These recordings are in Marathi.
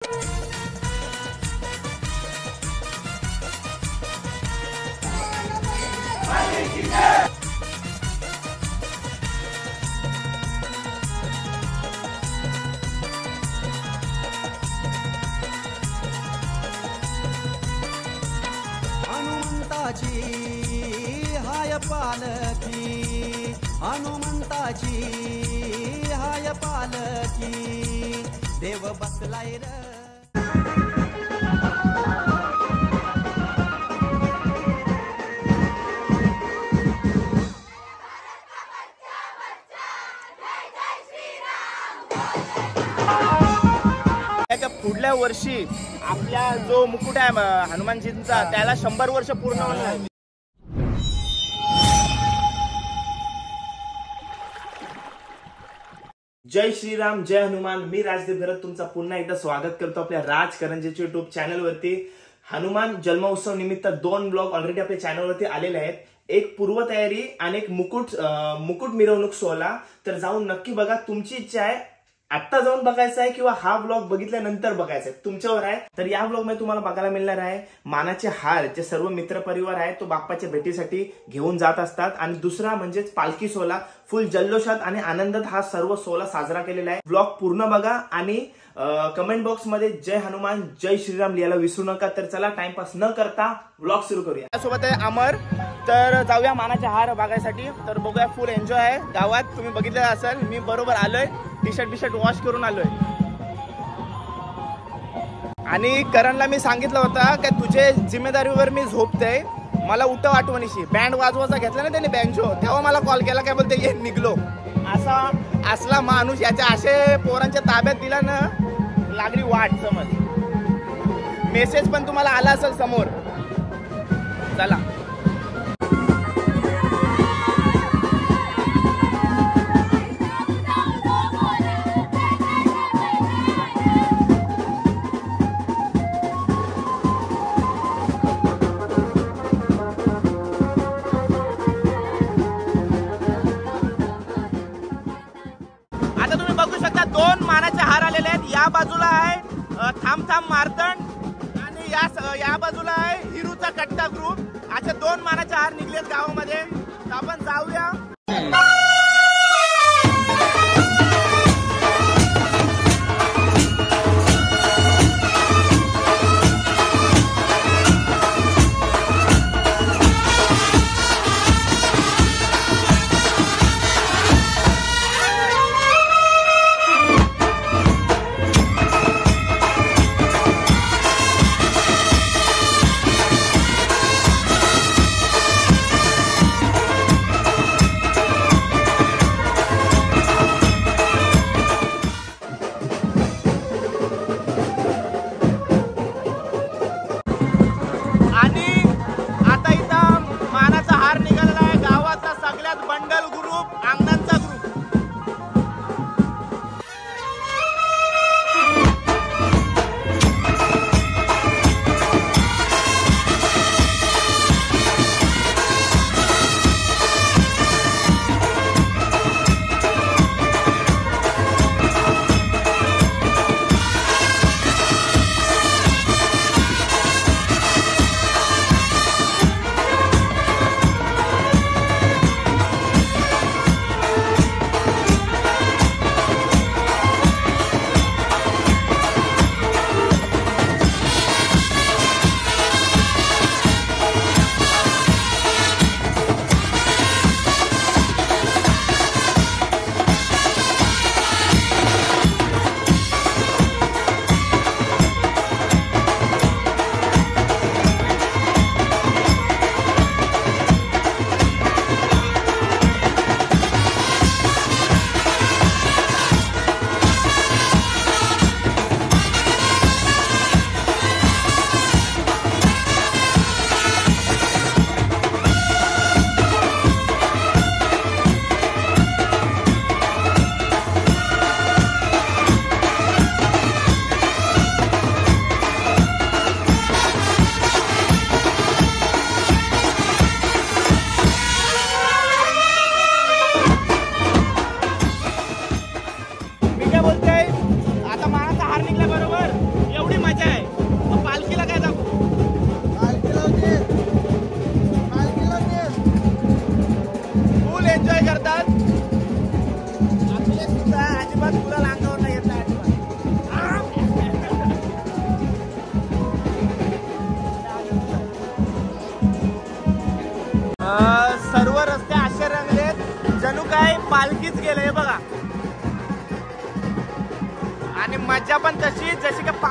हनुमंताची हाय पालकी, हनुमंताची हाय पालकी, देव बसलाय रे। पुढल्या वर्षी आपल्या जो मुकुट आहे हनुमानजींचा त्याला 100 वर्ष पूर्ण होणार। जय श्रीराम, जय हनुमान। मी राजदीप घरत तुमचा पुन्हा एकदा स्वागत करतो आपल्या राजकरंजीच्या युट्यूब चॅनल वरती। हनुमान जन्मोत्सव निमित्त 2 ब्लॉग ऑलरेडी आपल्या चॅनल वरती आलेले आहेत। एक पूर्वतयारी आणि एक मुकुट मिरवणूक सोहळा। तर जाऊन नक्की बघा, तुमची इच्छा आहे आता जाऊन बघायचं आहे किंवा हा ब्लॉग बघितल्यानंतर बघायचा आहे, तुमच्यावर आहे। तर या ब्लॉग मध्ये तुम्हाला बघायला मिळणार आहे मानाचे हार, जे सर्व मित्र परिवार आहे तो बाप्पाच्या भेटीसाठी घेऊन जात असतात। आणि दुसरा म्हणजे पालखी सोहळा फुल जल्लोषात आणि आनंदात हा सर्व सोहळा साजरा केलेला आहे। ब्लॉग पूर्ण बघा आणि कमेंट बॉक्स मध्ये जय हनुमान जय श्रीराम लिहायला विसरू नका। तर चला टाइमपास न करता ब्लॉग सुरू करूया। त्यासोबत आहे अमर। तर जाऊया मानाचे हार बघायसाठी। तर बघूया, फुल एन्जॉय आहे गावात। तुम्ही बघितलं असेल, मी बरोबर आलोय, टी शर्ट वॉश करून आलोय। आणि करणला मी सांगितलं होतं की तुझे जिम्मेदारीवर मी झोपते, मला उठव आठवणीशी। बँड वाजवायचा घेतला ना त्याने बँजो, तेव्हा मला कॉल केला, काय बोलते ये निघलो। असा असला माणूस याच्या असे पोरांच्या ताब्यात दिला ना, लागली वाट समज। मेसेज पण तुम्हाला आला असेल समोर। चला या बाजूला आहे थांब थांब मारतंड आणि या बाजूला आहे हिरूचा कट्टा ग्रुप। असे 2 मानाचे हार निघलेत गावामध्ये। तर आपण जाऊया।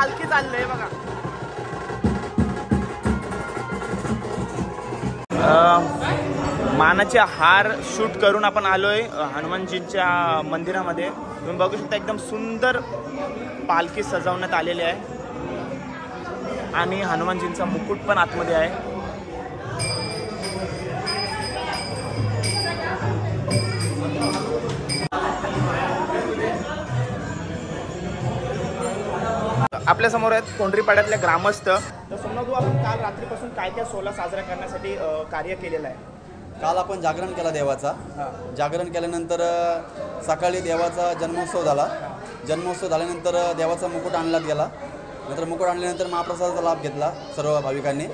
पालखी चाललंय बघा. मानाचे हार शूट करून आपण आलोय हनुमानजींच्या मंदिरामध्ये. तुम्ही बघू शकता एकदम सुंदर पालखी सजवण्यात आलेली आहे आणि हनुमानजींचा मुकुट पण आतमध्ये आहे. आपल्या समोर आहेत कोंढरीपाड्यातले ग्रामस्थ. तर सोमनाथ, आपण काल रात्रीपासून काय काय सोहळा साजरा करण्यासाठी कार्य केलेलं आहे? काल आपण जागरण केला देवाचा. जागरण केल्यानंतर सकाळी देवाचा जन्मोत्सव झाला. जन्मोत्सव झाल्यानंतर देवाचा मुकुट आणला गेला. नंतर मुकुट आणल्यानंतर महाप्रसादाचा लाभ घेतला सर्व भाविकांनी.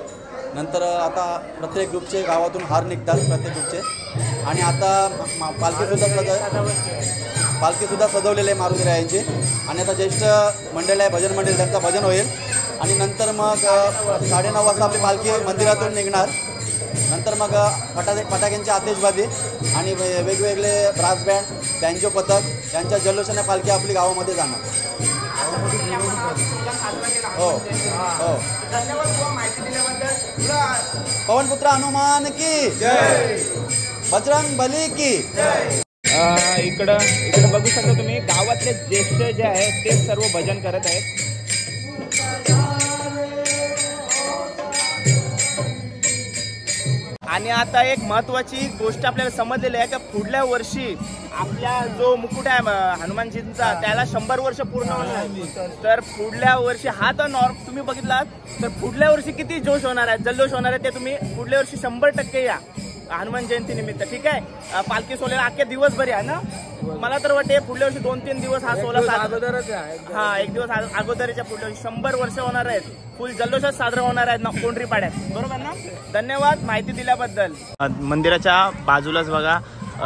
नंतर आता प्रत्येक ग्रुपचे गावातून हार निघतात प्रत्येक ग्रुपचे. आणि आता पालखीसुद्धा सजवलेले आहे मारुतीरायांची. आणि आता ज्येष्ठ मंडळ आहे भजन मंडळ, त्यांचं भजन होईल. आणि नंतर मग 9:30 वाजता आपली पालखी मंदिरातून निघणार. नंतर मग फटाक्यांची आतिषबाजी आणि वेगवेगळे ब्रास बँड, बँजो पथक यांच्या जल्लोषाने पालखी आपली गावामध्ये जाणार. हो हो. पवनपुत्र हनुमान की जय, बजरंग बली की. इकडं बघू शकता तुम्ही गावातले ज्येष्ठ जे आहेत ते सर्व भजन करत आहेत. आणि आता एक महत्वाची गोष्ट आपल्याला समजलेली आहे की पुढल्या वर्षी आपल्या जो मुकुट आहे हनुमानजींचा त्याला 100 वर्ष पूर्ण होणार आहे. तर पुढल्या वर्षी हा तर तुम्ही बघितलात, तर पुढल्या वर्षी किती जोश होणार आहे, जल्लोष होणार आहे ते तुम्ही पुढल्या वर्षी 100% या हनुमान जयंती निमित्त. ठीक आहे. पालखी सोहळ्याला अख्खे दिवसभर आहे ना. मला तर वाटते पुढल्या वर्षी 2-3 दिवस हा सोहळा अगोदरच आहे. हा, एक दिवस अगोदरच्या पुढल्या वर्षी 100 वर्ष होणार आहेत. फुल जल्लोषात साजरा होणार आहेत ना कोंढरीपाड्यात. बरोबर ना. धन्यवाद माहिती दिल्याबद्दल. मंदिराच्या बाजूलाच बघा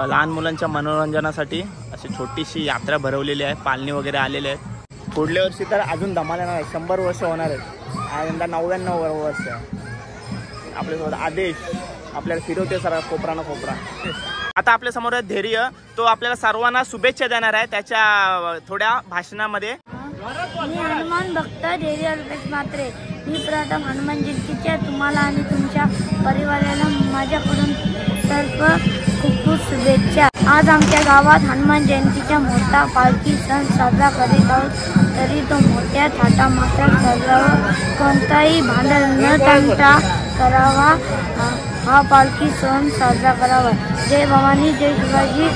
लहान मुलांच्या मनोरंजनासाठी अशी छोटीशी यात्रा भरवलेली आहे. पालणी वगैरे आलेले आहेत. पुढल्या वर्षी तर अजून धमाल येणार आहे. 100 वर्ष होणार आहेत. यंदा 99 वर्ष. आपल्यासोबत आदेश आपल्याला फिरवते सर कोपरा ना कोपरा. आता आपल्या समोर धैर्य, तो आपल्याला सर्वांना शुभेच्छा देणार आहे त्याच्या थोड्या भाषणामध्ये. मी हनुमान भक्त धैर्य अल्पेश म्हात्रे. मी प्रथम हनुमान जयंतीच्या तुम्हाला आणि तुमच्या परिवाराला माझ्याकडून तर्फ खूप खूप शुभेच्छा. आज आमच्या गावात हनुमान जयंतीचा मोठा पालखी सण साजरा करीत आहोत. तरी तो मोठ्या थाटामाटात साजरावा, कोणताही भांडण न टाळता करावा. हा पालखी सण साजरा करावा. जय भवानी, जय शिवाजी,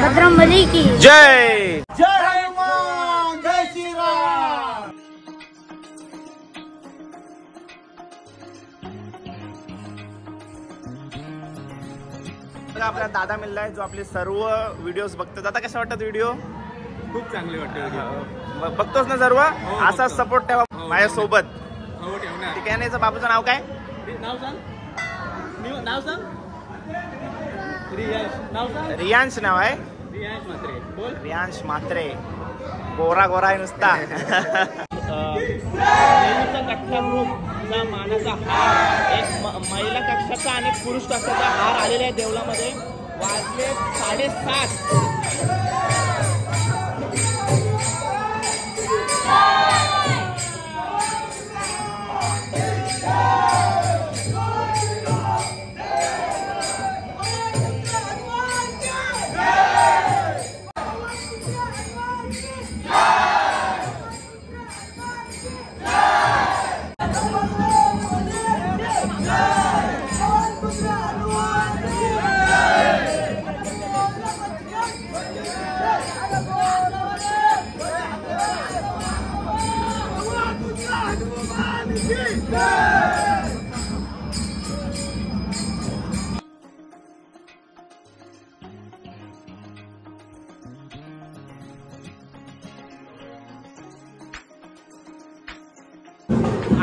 बजरंगबली की जय. जय हनुमान, जय श्रीराम. आपला दादा मिळालाय जो आपले सर्व व्हिडिओज बघतो. दादा कशा वाटतात व्हिडिओ? खूप चांगले वाटते. बघतोस ना सर्व. असा सपोर्ट ठेवा माझ्या सोबत. हो, ठेवणार. ठीक आहे. याचं बाबूचं नाव काय? नाव सांग. नाव सांग. नाव सांग. रियांश नाव आहे. रियांश म्हात्रे. बोल. रियांश म्हात्रे. गोरा गोरा आहे नुसता. कट्टा ग्रुपचा मानाचा हार, एक महिला कक्षाचा आणि पुरुष कक्षाचा हार आलेला आहे देवळामध्ये. वाजले 7:30.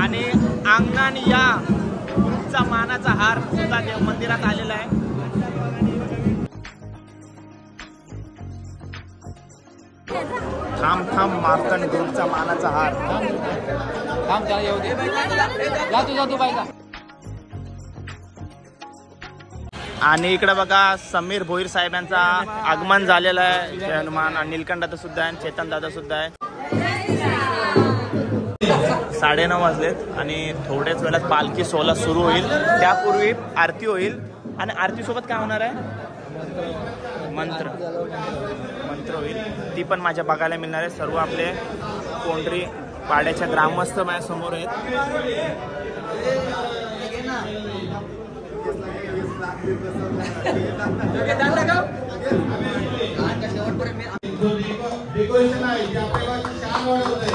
आणि अंगण या ग्रुपचा मानाचा हार सुद्धा देव मंदिरात आलेला आहे. थांब थांब मार्तंड ग्रुपचा मानाचा हार. थांब त्याला येऊ दे. जा तू बाईला. आणि इकडे बघा समीर भोईर साहेबांचा आगमन झालेलं आहे. जय हनुमान. आणि नीलकंठ दादा सुद्धा आहे, चेतन दादा सुद्धा आहे. 9:30 वाजलेत आणि थोड्याच वेळात पालखी सोहळा सुरू होईल. त्यापूर्वी आरती होईल आणि आरतीसोबत काय होणार आहे? मंत्र होईल. ती पण माझ्या बघायला मिळणार आहे. सर्व आपले कोंढरी पाड्याच्या ग्रामस्थ माझ्या समोर आहेत. डेकोरेशन आहे जे आपल्याला छान वाटत आहे.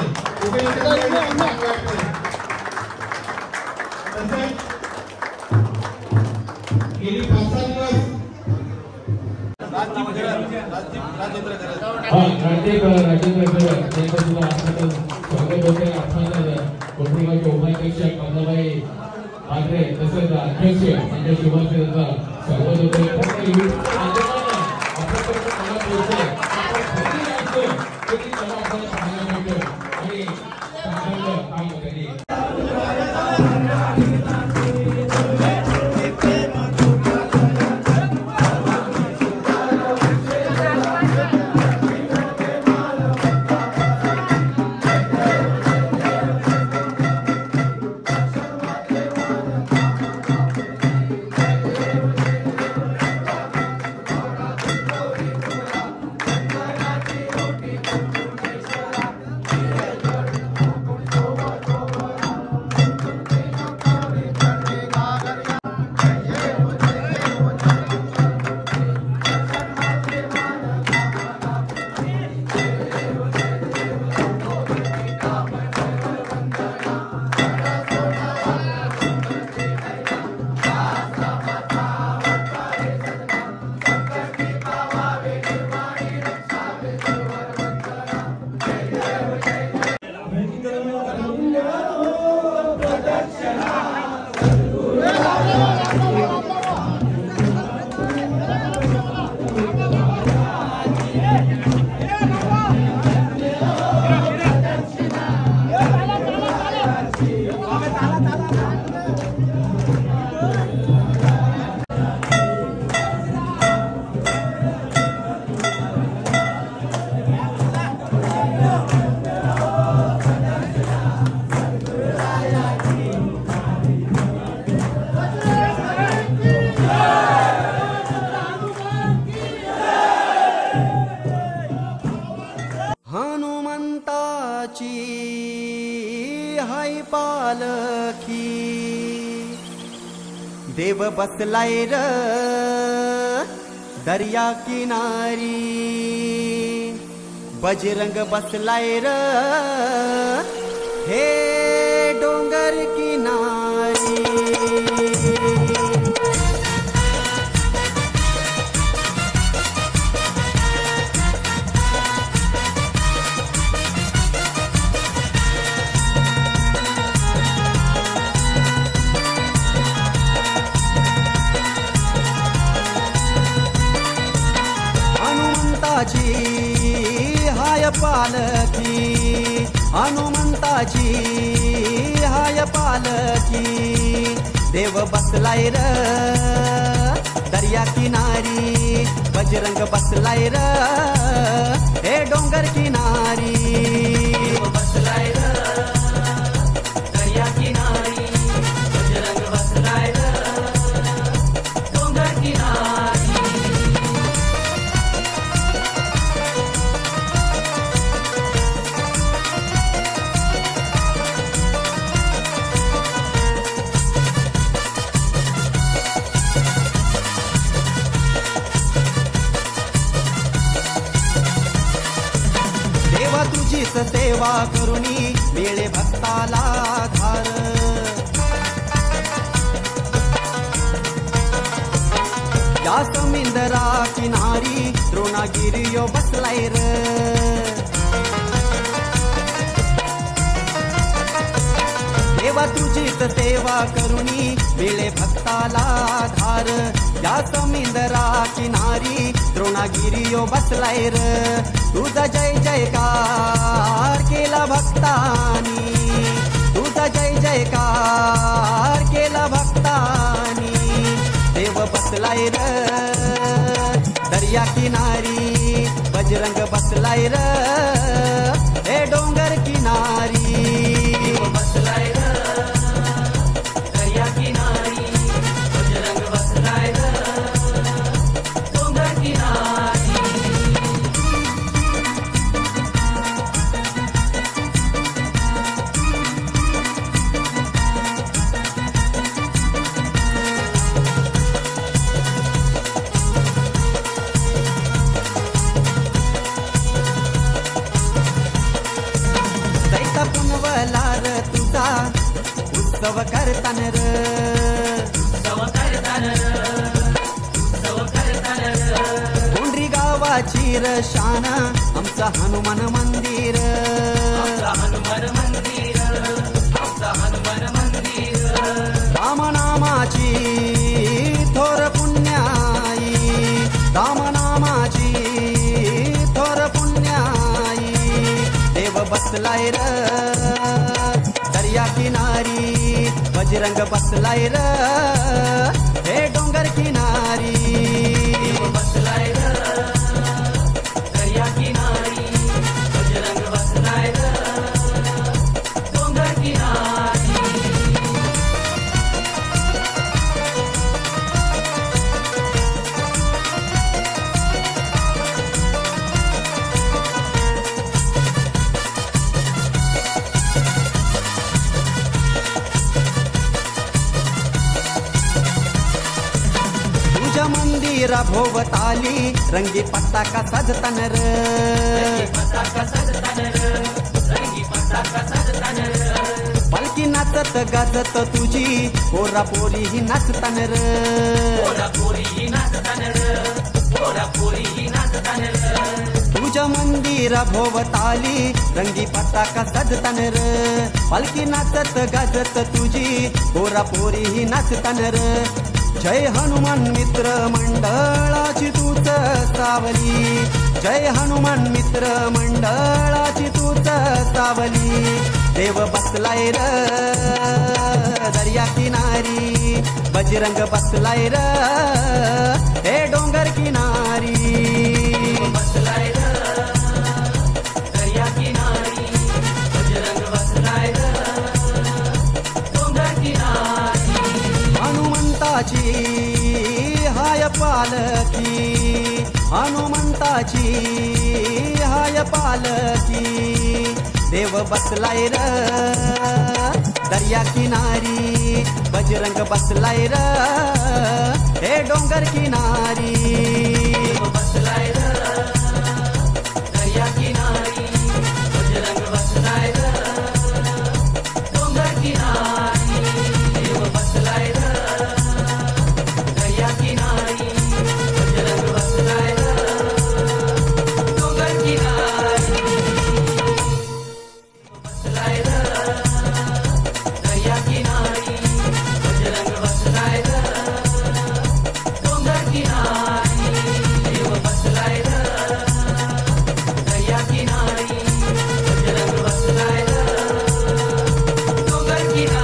गेली 5-6 दिवस तसेच अध्यक्ष यांच्या शुभाशयाचा स्वागत होते. देव बसलाय र दर्या किनारी, बजरंग बसलाय र हे डोंगर किनारी। हाय पालकी, हनुमंताची हाय पालकी, देव बसलाय र दर्या किनारी, बजरंग बसलाय र हे डोंगर किनारी। देव बसलाय र दर्या किनारी, बजरंग बसलाय र डोंगर किनारी। तुझीच सेवा करुणी मिळे भक्ताला धार, या समुद्रा किनारी द्रोणागिरीयो बसलाय र। देवा तुझीच सेवा करुणी मिळे भक्ताला धार, या समुद्रा किनारी द्रोणागिरीयो बसलाय र। तुझा जय जयकार केला भक्तानी, तुझा जय जयकार केला भक्तानी, देव बसलाय र दर्या किनारी, बजरंग बसलाय र हे डोंगर किनारी। देव बसलाय उत्सव करतान र कोंढरी गावाची र शान आमचा हनुमान मंदिर रामनामाची थोर पुण्याई रामनामाची थोर पुण्याई देव बसलाय र दर्या किनारी बजरंग बसलाय र हे डोंगर किनारी बसलाय र दर्या किनारी बजरंग बसलाय र डोंगर किनारी तुझ्या मंदिरा भोवताली रंगी पताका सजतान र पालखी नाचत गाजत तुझी पोरा पोरी ही नाचतान र तुझ्या मंदिरा भोवताली रंगी पताका सजतान र पालखी नाचत गाजत तुझी पोरा पोरी ही नाचतान र जय हनुमान मित्र मंडळाची तूच सावली जय हनुमान मित्र मंडळाची तूच सावली देव बसलाय र दर्या किनारी बजरंग बसलाय र हे डोंगर किनारी बसलाय र दर्या किनारी बजरंग बसलाय र डोंगर किनारी हनुमंताची हाय पालकी हनुमंताची हाय पालकी देव बसलाय र दर्या किनारी बजरंग बसलाय र हे डोंगर किनारी बसलाय र दर्या किनारी बजरंग बसलाय र डोंगर किनारी देव बसलाय र दर्या किनारी बजरंग बसलाय र डोंगर किनारी बसलाय र दर्या किनारी बजरंग बसलाय र डोंगर किनारी देव बसलाय र दर्या किनारी बजरंग बसलाय र डोंगर किनारी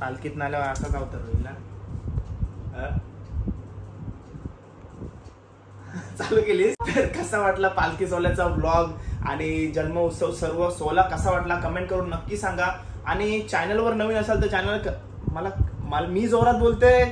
पालखीत नाल्यावर असाच अवतार होईल ना. चालू केलीस तर कसा वाटला पालखी सोहळ्याचा व्लॉग आणि जन्मोत्सव सर्व सोहळा कसा वाटला कमेंट करून नक्की सांगा. आणि चॅनलवर नवीन असाल तर चॅनल मला मी जोरात बोलतोय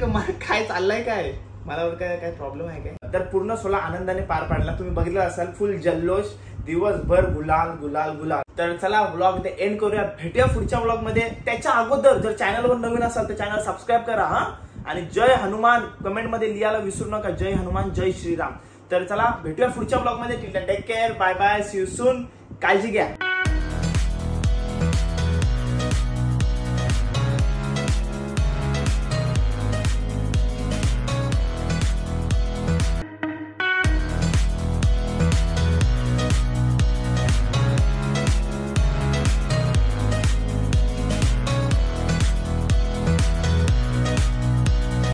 काय चाललंय काय मला काय प्रॉब्लेम आहे काय. तर पूर्ण सोहळा आनंदाने पार पाडला तुम्ही बघितलं असाल. फुल जल्लोष दिवसभर गुलाल गुलाल गुलाल. तर चला व्लॉग इथे एंड करूया. भेटूया पुढच्या व्लॉग मध्ये. त्याच्या अगोदर जर चॅनलवर नवीन असाल तर चॅनल सबस्क्राईब करा हा. आणि जय हनुमान कमेंट मध्ये लिहायला विसरू नका. जय हनुमान जय श्रीराम. तर चला भेटूया पुढच्या ब्लॉग मध्ये. Take care. Bye bye. See you soon. काळजी घ्या.